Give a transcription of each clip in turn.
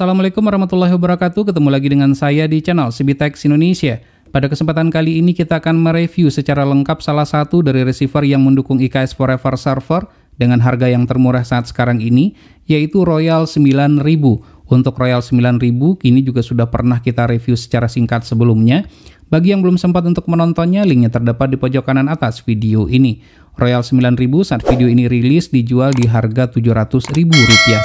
Assalamualaikum warahmatullahi wabarakatuh. Ketemu lagi dengan saya di channel Sibitex Indonesia. Pada kesempatan kali ini kita akan mereview secara lengkap salah satu dari receiver yang mendukung IKS Forever Server dengan harga yang termurah saat sekarang ini, yaitu Royal 9000. Untuk Royal 9000 kini juga sudah pernah kita review secara singkat sebelumnya. Bagi yang belum sempat untuk menontonnya, linknya terdapat di pojok kanan atas video ini. Royal 9000 saat video ini rilis dijual di harga Rp700.000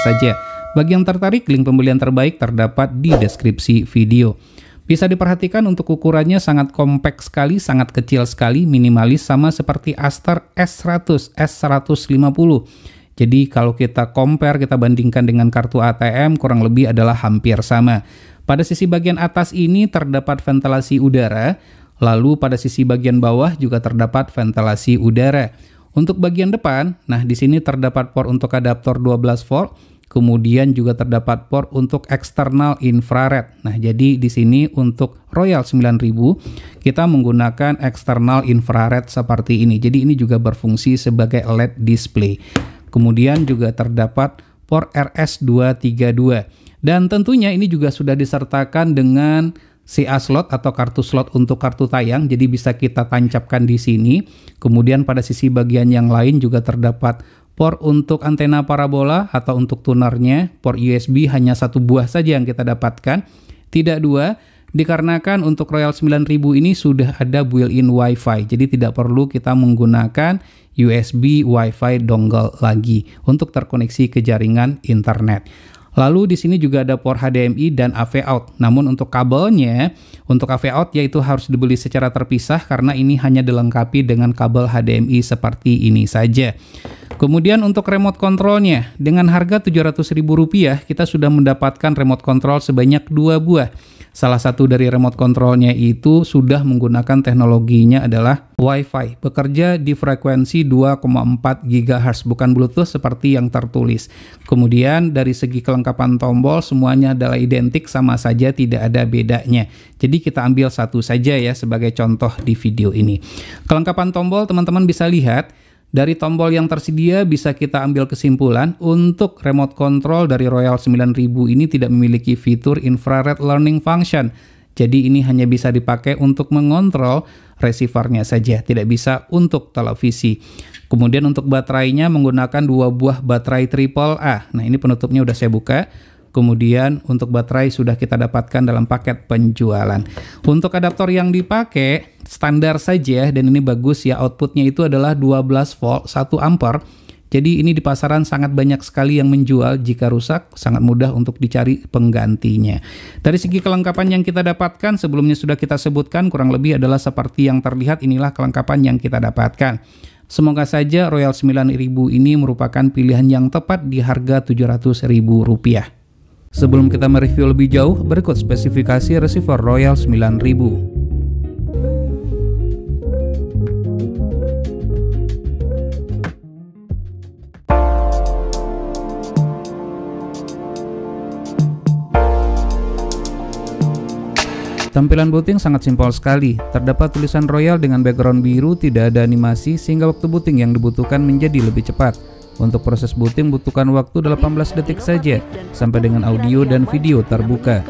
saja. Bagi yang tertarik, link pembelian terbaik terdapat di deskripsi video. Bisa diperhatikan untuk ukurannya sangat kompak sekali, sangat kecil sekali, minimalis sama seperti Aster S100, S150. Jadi kalau kita compare, kita bandingkan dengan kartu ATM, kurang lebih adalah hampir sama. Pada sisi bagian atas ini terdapat ventilasi udara, lalu pada sisi bagian bawah juga terdapat ventilasi udara. Untuk bagian depan, nah di sini terdapat port untuk adaptor 12 volt. Kemudian juga terdapat port untuk eksternal infrared. Nah, jadi di sini untuk Royal 9000 kita menggunakan eksternal infrared seperti ini. Jadi ini juga berfungsi sebagai LED display. Kemudian juga terdapat port RS232. Dan tentunya ini juga sudah disertakan dengan CA slot atau kartu slot untuk kartu tayang. Jadi bisa kita tancapkan di sini. Kemudian pada sisi bagian yang lain juga terdapat port untuk antena parabola atau untuk tunernya. Port USB hanya satu buah saja yang kita dapatkan, tidak dua, dikarenakan untuk Royal 9000 ini sudah ada built-in Wi-Fi. Jadi tidak perlu kita menggunakan USB Wi-Fi dongle lagi untuk terkoneksi ke jaringan internet. Lalu di sini juga ada port HDMI dan AV out. Namun untuk kabelnya, untuk AV out yaitu harus dibeli secara terpisah karena ini hanya dilengkapi dengan kabel HDMI seperti ini saja. Kemudian untuk remote controlnya, dengan harga Rp700.000 kita sudah mendapatkan remote control sebanyak 2 buah. Salah satu dari remote controlnya itu sudah menggunakan teknologinya adalah Wi-Fi. Bekerja di frekuensi 2,4 GHz, bukan Bluetooth seperti yang tertulis. Kemudian dari segi kelengkapan tombol semuanya adalah identik, sama saja, tidak ada bedanya. Jadi kita ambil satu saja ya sebagai contoh di video ini. Kelengkapan tombol teman-teman bisa lihat. Dari tombol yang tersedia bisa kita ambil kesimpulan untuk remote control dari Royal 9000 ini tidak memiliki fitur infrared learning function. Jadi ini hanya bisa dipakai untuk mengontrol receivernya saja, tidak bisa untuk televisi. Kemudian untuk baterainya menggunakan 2 buah baterai AAA. Nah ini penutupnya udah saya buka. Kemudian untuk baterai sudah kita dapatkan dalam paket penjualan. Untuk adaptor yang dipakai standar saja, dan ini bagus ya, outputnya itu adalah 12 volt 1 ampere. Jadi ini di pasaran sangat banyak sekali yang menjual. Jika rusak sangat mudah untuk dicari penggantinya. Dari segi kelengkapan yang kita dapatkan sebelumnya sudah kita sebutkan, kurang lebih adalah seperti yang terlihat. Inilah kelengkapan yang kita dapatkan. Semoga saja Royal 9000 ini merupakan pilihan yang tepat di harga Rp700.000. Sebelum kita mereview lebih jauh, berikut spesifikasi receiver Royal 9000. Tampilan booting sangat simpel sekali. Terdapat tulisan Royal dengan background biru, tidak ada animasi sehingga waktu booting yang dibutuhkan menjadi lebih cepat. Untuk proses booting butuhkan waktu 18 detik saja, sampai dengan audio dan video terbuka.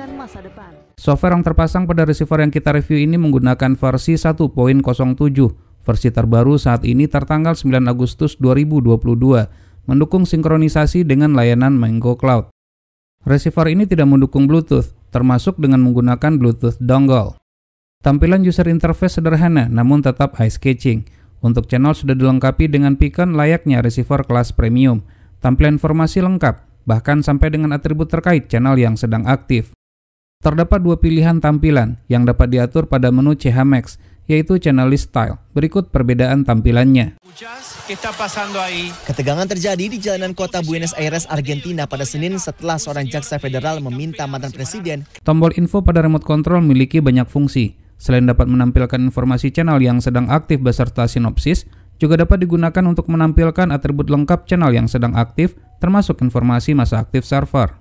Software yang terpasang pada receiver yang kita review ini menggunakan versi 1.07. Versi terbaru saat ini tertanggal 9 Agustus 2022, mendukung sinkronisasi dengan layanan Mango Cloud. Receiver ini tidak mendukung Bluetooth, termasuk dengan menggunakan Bluetooth dongle. Tampilan user interface sederhana, namun tetap eye-catching. Untuk channel sudah dilengkapi dengan beacon layaknya receiver kelas premium. Tampilan informasi lengkap, bahkan sampai dengan atribut terkait channel yang sedang aktif. Terdapat 2 pilihan tampilan yang dapat diatur pada menu CHMax, yaitu channel list style. Berikut perbedaan tampilannya. Ketegangan terjadi di jalanan kota Buenos Aires, Argentina pada Senin setelah seorang jaksa federal meminta mantan presiden. Tombol info pada remote control memiliki banyak fungsi. Selain dapat menampilkan informasi channel yang sedang aktif beserta sinopsis, juga dapat digunakan untuk menampilkan atribut lengkap channel yang sedang aktif, termasuk informasi masa aktif server.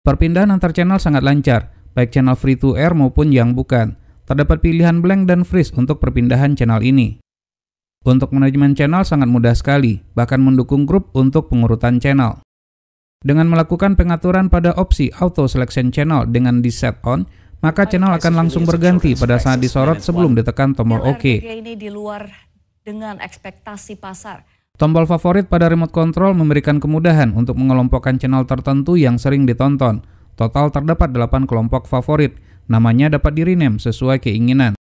Perpindahan antar channel sangat lancar, baik channel free to air maupun yang bukan. Terdapat pilihan blank dan freeze untuk perpindahan channel ini. Untuk manajemen channel sangat mudah sekali, bahkan mendukung grup untuk pengurutan channel. Dengan melakukan pengaturan pada opsi Auto Selection Channel dengan di set on, maka channel akan langsung berganti pada saat disorot sebelum ditekan tombol OK. Ini di luar dengan ekspektasi pasar. Tombol favorit pada remote control memberikan kemudahan untuk mengelompokkan channel tertentu yang sering ditonton. Total terdapat 8 kelompok favorit. Namanya dapat di-rename sesuai keinginan.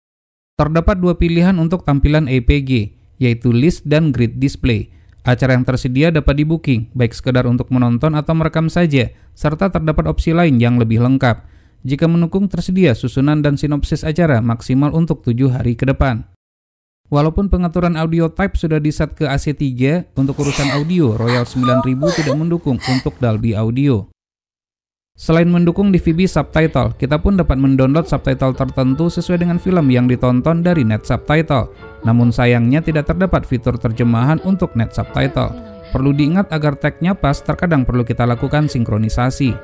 Terdapat 2 pilihan untuk tampilan EPG, yaitu list dan grid display. Acara yang tersedia dapat di-booking, baik sekedar untuk menonton atau merekam saja, serta terdapat opsi lain yang lebih lengkap. Jika mendukung, tersedia susunan dan sinopsis acara maksimal untuk 7 hari ke depan. Walaupun pengaturan audio type sudah di-set ke AC3, untuk urusan audio, Royal 9000 tidak mendukung untuk Dolby Audio. Selain mendukung DVB subtitle, kita pun dapat mendownload subtitle tertentu sesuai dengan film yang ditonton dari net subtitle. Namun sayangnya tidak terdapat fitur terjemahan untuk net subtitle. Perlu diingat agar tagnya pas, terkadang perlu kita lakukan sinkronisasi.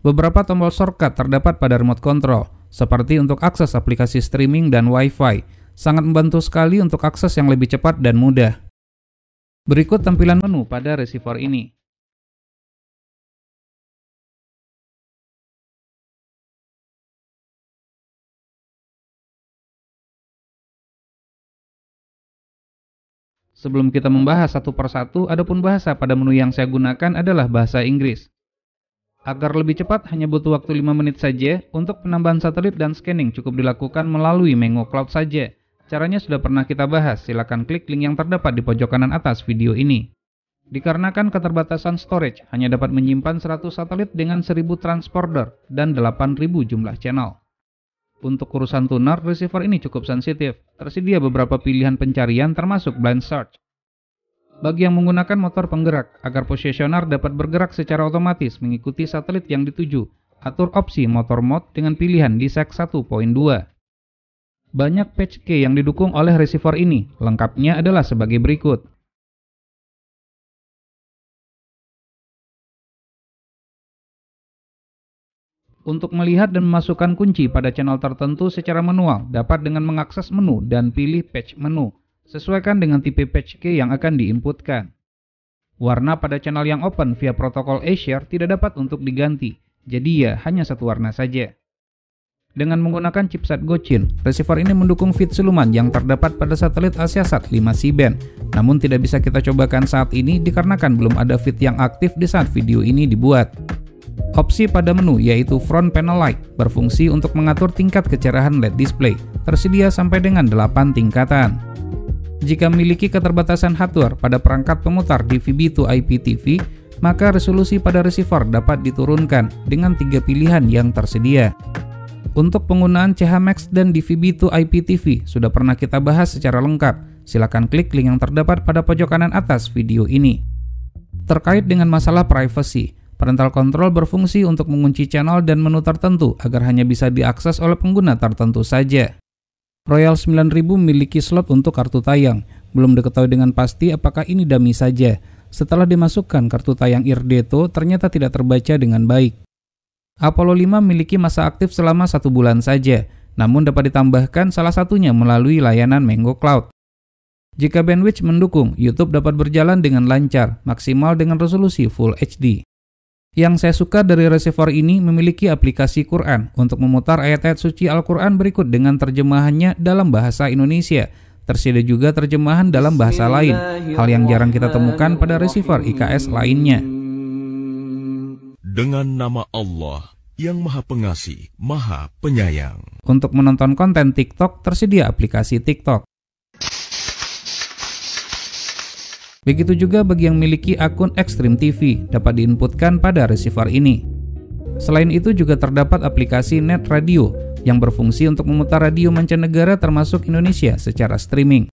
Beberapa tombol shortcut terdapat pada remote control, seperti untuk akses aplikasi streaming dan Wi-Fi. Sangat membantu sekali untuk akses yang lebih cepat dan mudah. Berikut tampilan menu pada receiver ini. Sebelum kita membahas satu persatu, adapun bahasa pada menu yang saya gunakan adalah bahasa Inggris. Agar lebih cepat, hanya butuh waktu 5 menit saja. Untuk penambahan satelit dan scanning cukup dilakukan melalui Mango Cloud saja. Caranya sudah pernah kita bahas, silakan klik link yang terdapat di pojok kanan atas video ini. Dikarenakan keterbatasan storage, hanya dapat menyimpan 100 satelit dengan 1000 transponder dan 8000 jumlah channel. Untuk urusan tuner, receiver ini cukup sensitif. Tersedia beberapa pilihan pencarian termasuk blind search. Bagi yang menggunakan motor penggerak, agar positioner dapat bergerak secara otomatis mengikuti satelit yang dituju, atur opsi motor mode dengan pilihan di seg 1.2. Banyak patch key yang didukung oleh receiver ini, lengkapnya adalah sebagai berikut. Untuk melihat dan memasukkan kunci pada channel tertentu secara manual, dapat dengan mengakses menu dan pilih patch menu. Sesuaikan dengan tipe patch key yang akan diinputkan. Warna pada channel yang open via protokol A-Share tidak dapat untuk diganti, jadi ya hanya satu warna saja. Dengan menggunakan chipset Gochin, receiver ini mendukung feed siluman yang terdapat pada satelit Asiasat 5 C-band. Namun tidak bisa kita cobakan saat ini dikarenakan belum ada feed yang aktif di saat video ini dibuat. Opsi pada menu yaitu Front Panel Light berfungsi untuk mengatur tingkat kecerahan LED display, tersedia sampai dengan 8 tingkatan. Jika memiliki keterbatasan hardware pada perangkat pemutar DVB to IPTV, maka resolusi pada receiver dapat diturunkan dengan 3 pilihan yang tersedia. Untuk penggunaan CHMax dan DVB to IPTV sudah pernah kita bahas secara lengkap. Silakan klik link yang terdapat pada pojok kanan atas video ini. Terkait dengan masalah privacy, parental control berfungsi untuk mengunci channel dan menu tertentu agar hanya bisa diakses oleh pengguna tertentu saja. Royal 9000 memiliki slot untuk kartu tayang. Belum diketahui dengan pasti apakah ini dummy saja. Setelah dimasukkan kartu tayang Irdeto, ternyata tidak terbaca dengan baik. Apollo 5 memiliki masa aktif selama 1 bulan saja, namun dapat ditambahkan salah satunya melalui layanan Mango Cloud. Jika bandwidth mendukung, YouTube dapat berjalan dengan lancar, maksimal dengan resolusi Full HD. Yang saya suka dari receiver ini memiliki aplikasi Quran untuk memutar ayat-ayat suci Al-Quran berikut dengan terjemahannya dalam bahasa Indonesia. Tersedia juga terjemahan dalam bahasa lain, hal yang jarang kita temukan pada receiver IKS lainnya. Dengan nama Allah yang Maha Pengasih, Maha Penyayang. Untuk menonton konten TikTok, tersedia aplikasi TikTok. Begitu juga bagi yang memiliki akun Extreme TV, dapat diinputkan pada receiver ini. Selain itu juga terdapat aplikasi Net Radio, yang berfungsi untuk memutar radio mancanegara termasuk Indonesia secara streaming.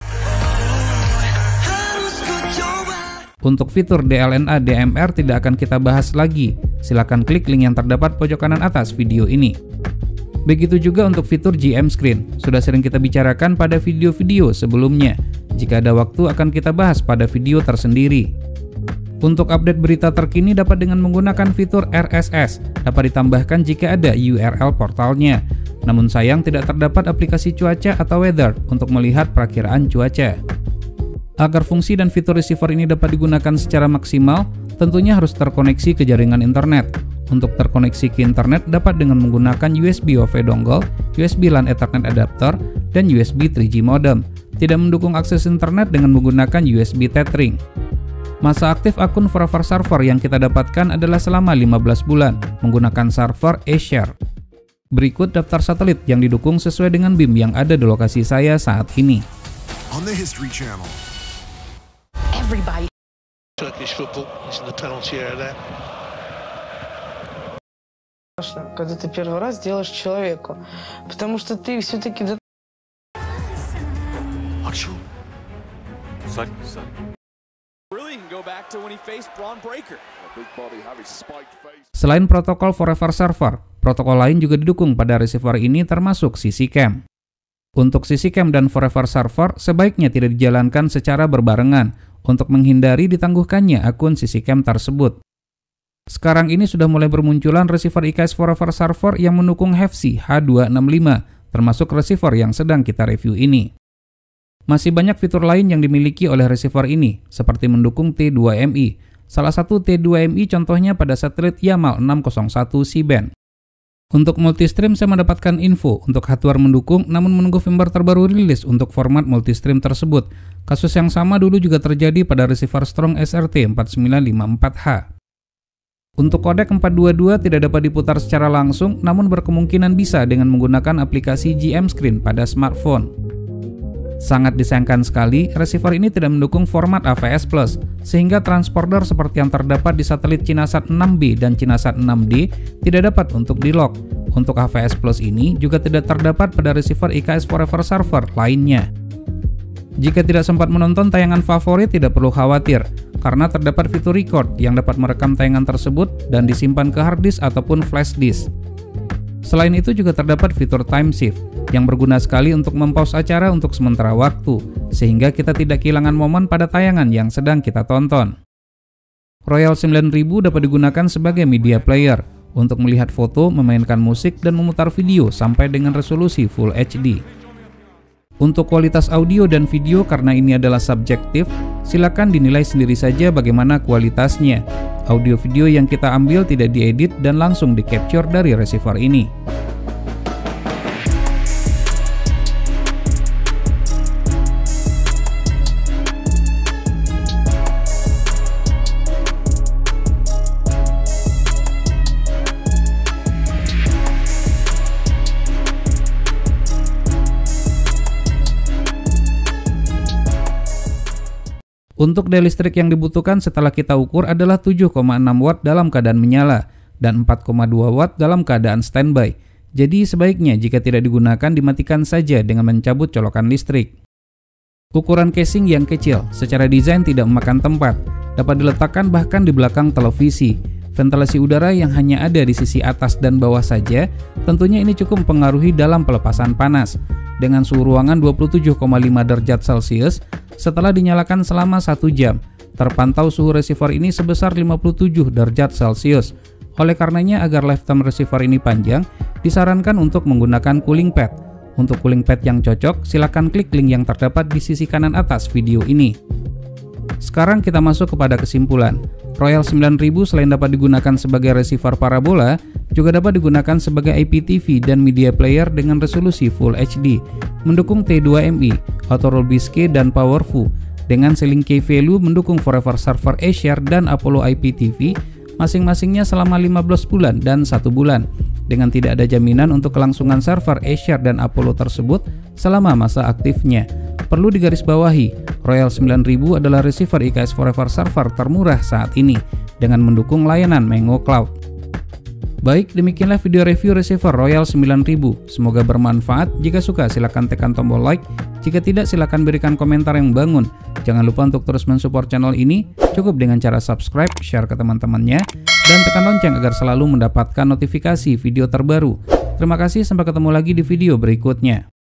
Untuk fitur DLNA DMR tidak akan kita bahas lagi. Silakan klik link yang terdapat pojok kanan atas video ini. Begitu juga untuk fitur GM Screen, sudah sering kita bicarakan pada video-video sebelumnya. Jika ada waktu akan kita bahas pada video tersendiri. Untuk update berita terkini dapat dengan menggunakan fitur RSS, dapat ditambahkan jika ada URL portalnya. Namun sayang tidak terdapat aplikasi cuaca atau weather untuk melihat perakiraan cuaca. Agar fungsi dan fitur receiver ini dapat digunakan secara maksimal, tentunya harus terkoneksi ke jaringan internet. Untuk terkoneksi ke internet dapat dengan menggunakan USB OV dongle, USB LAN Ethernet adapter, dan USB 3G modem. Tidak mendukung akses internet dengan menggunakan USB tethering. Masa aktif akun Forever Server yang kita dapatkan adalah selama 15 bulan menggunakan server Azure. Berikut daftar satelit yang didukung sesuai dengan BIM yang ada di lokasi saya saat ini. On the History Channel. Everybody. Turkish football is in the penalty area there. Когда ты первый раз делаешь человеку, потому что ты все-таки Selain protokol Forever Server, protokol lain juga didukung pada receiver ini termasuk CC-Cam. Untuk CC-Cam dan Forever Server sebaiknya tidak dijalankan secara berbarengan untuk menghindari ditangguhkannya akun CC-Cam tersebut. Sekarang ini sudah mulai bermunculan receiver IKS Forever Server yang mendukung HEVC H265, termasuk receiver yang sedang kita review ini. Masih banyak fitur lain yang dimiliki oleh receiver ini, seperti mendukung T2MI. Salah satu T2MI contohnya pada satelit Yamal 601 C-band. Untuk multistream saya mendapatkan info untuk hardware mendukung, namun menunggu firmware terbaru rilis untuk format multistream tersebut. Kasus yang sama dulu juga terjadi pada receiver Strong SRT 4954H. Untuk kodek 422 tidak dapat diputar secara langsung, namun berkemungkinan bisa dengan menggunakan aplikasi GM Screen pada smartphone. Sangat disayangkan sekali, receiver ini tidak mendukung format AVS+, sehingga transponder seperti yang terdapat di satelit Cinasat 6B dan Cinasat 6D tidak dapat untuk di-lock. Untuk AVS+ ini juga tidak terdapat pada receiver IKS Forever Server lainnya. Jika tidak sempat menonton tayangan favorit tidak perlu khawatir, karena terdapat fitur record yang dapat merekam tayangan tersebut dan disimpan ke hard disk ataupun flash disk. Selain itu juga terdapat fitur time shift yang berguna sekali untuk mempause acara untuk sementara waktu, sehingga kita tidak kehilangan momen pada tayangan yang sedang kita tonton. Royal 9000 dapat digunakan sebagai media player untuk melihat foto, memainkan musik, dan memutar video sampai dengan resolusi Full HD. Untuk kualitas audio dan video karena ini adalah subjektif, silakan dinilai sendiri saja bagaimana kualitasnya. Audio video yang kita ambil tidak diedit dan langsung di-capture dari receiver ini. Untuk daya listrik yang dibutuhkan setelah kita ukur adalah 7,6 watt dalam keadaan menyala dan 4,2 watt dalam keadaan standby. Jadi sebaiknya jika tidak digunakan dimatikan saja dengan mencabut colokan listrik. Ukuran casing yang kecil secara desain tidak memakan tempat, dapat diletakkan bahkan di belakang televisi. Ventilasi udara yang hanya ada di sisi atas dan bawah saja, tentunya ini cukup mempengaruhi dalam pelepasan panas. Dengan suhu ruangan 27,5 derajat Celcius, setelah dinyalakan selama 1 jam, terpantau suhu receiver ini sebesar 57 derajat Celcius. Oleh karenanya agar lifetime receiver ini panjang, disarankan untuk menggunakan cooling pad. Untuk cooling pad yang cocok, silakan klik link yang terdapat di sisi kanan atas video ini. Sekarang kita masuk kepada kesimpulan. Royal 9000 selain dapat digunakan sebagai receiver parabola, juga dapat digunakan sebagai IPTV dan media player dengan resolusi Full HD, mendukung T2MI, Auto Roll Biscay, dan Powerful. Dengan ceiling key value mendukung Forever Server Azure dan Apollo IPTV, masing-masingnya selama 15 bulan dan 1 bulan, dengan tidak ada jaminan untuk kelangsungan server Azure dan Apollo tersebut selama masa aktifnya. Perlu digarisbawahi, Royal 9000 adalah receiver IKS Forever Server termurah saat ini, dengan mendukung layanan Mango Cloud. Baik, demikianlah video review receiver Royal 9000. Semoga bermanfaat. Jika suka silahkan tekan tombol like, jika tidak silahkan berikan komentar yang membangun. Jangan lupa untuk terus mensupport channel ini, cukup dengan cara subscribe, share ke teman-temannya, dan tekan lonceng agar selalu mendapatkan notifikasi video terbaru. Terima kasih, sampai ketemu lagi di video berikutnya.